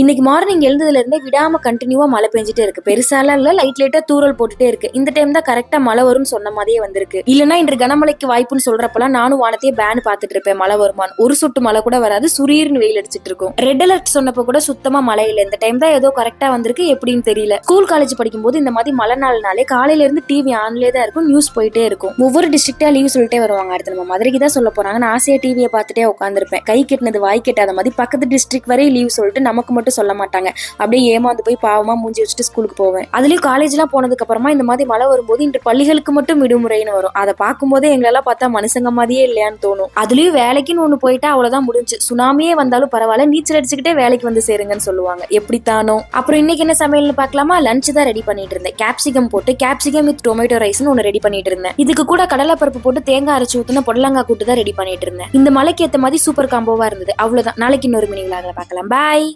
இன்னைக்கு மார்னிங் எழுந்ததுல இருந்தே விடாம கண்டினியூவா மழை பெஞ்சிட்டே இருக்கு. பெருசாலாம் இல்ல, லைட் லைட்டா தூறல் போட்டுட்டே இருக்கு. இந்த டைம் தான் கரெக்டா மழை வரும்னு சொன்ன மாதிரியே வந்திருக்கு. இல்லனா இன்று கனமழைக்கு வாய்ப்புன்னு சொல்றப்பெல்லாம் நானும் வானத்தையே பேன் பாத்துட்டு இருப்பேன் மழை வருமான். ஒரு சொட்டு மழை கூட வராது, சுரீர்னு வெயில் அடிச்சிட்டு இருக்கும். ரெட் அலர்ட் சொன்னப்ப கூட சுத்தமா மழை இல்ல. இந்த டைம் தான் ஏதோ கரெக்டா வந்திருக்கு, எப்படின்னு தெரியல. ஸ்கூல் காலேஜ் படிக்கும் போது இந்த மாதிரி மழை நாள்னாலே காலையில இருந்து டிவி ஆன்லயே தான் இருக்கும், நியூஸ் போயிட்டே இருக்கும். ஒவ்வொரு டிஸ்ட்ரிக்டா லீவ் சொல்லிட்டே வருவாங்க. அடுத்து நம்ம மதுரைக்கு தான் சொல்ல போறாங்க. நான் ஆசையா டிவியை பார்த்துட்டே உட்காந்துருப்பேன். கை கெட்டினது வாய் கெட்டாத மாதிரி பக்கத்து டிஸ்ட்ரிக்ட் வரை லீவ் சொல்லிட்டு நமக்கு மட்டும் சொல்ல மாட்டாங்க. அப்படியே ஏமாந்து போய் பாவமா மூஞ்சி வச்சுட்டு ஸ்கூலுக்கு போவேன். அதுலயும் காலேஜ் எல்லாம் போனதுக்கு அப்புறமா இந்த மாதிரி மழை வரும்போது இன்று பள்ளிகளுக்கு மட்டும் விடுமுறைன்னு வரும். அதை பார்க்கும்போதே எங்களெல்லாம் பார்த்தா மனுஷங்க மாதிரியே இல்லையான்னு தோணும். அதுலயும் வேலைக்குன்னு ஒண்ணு போயிட்டா அவ்வளவுதான் முடிஞ்சு. சுனாமியே வந்தாலும் பரவாயில்ல, நீச்சல் அடிச்சுக்கிட்டே வேலைக்கு வந்து சேருங்கன்னு சொல்லுவாங்க. எப்படித்தானோ. அப்புறம் இன்னைக்கு என்ன சமையல்னு பார்க்கலாமா? லஞ்ச் தான் ரெடி பண்ணிட்டு இருந்தேன். கேப்சிகம் போட்டு கேப்சிகம் வித் டொமேட்டோ ரைஸ்னு ஒன்னு ரெடி பண்ணிட்டு இருந்தேன். இதுக்கு கூட கடலை பருப்பு போட்டு தேங்காய் அரைச்சு ஊத்துன பொடலங்காய் கூட்டு தான் ரெடி பண்ணிட்டு இருந்தேன். இந்த மலைக்கு ஏத்த மாதிரி சூப்பர் காம்போவா இருந்தது. அவ்வளவுதான். நாளைக்கு இன்னொரு மினி விலாக்ல பார்க்கலாம். பாய்.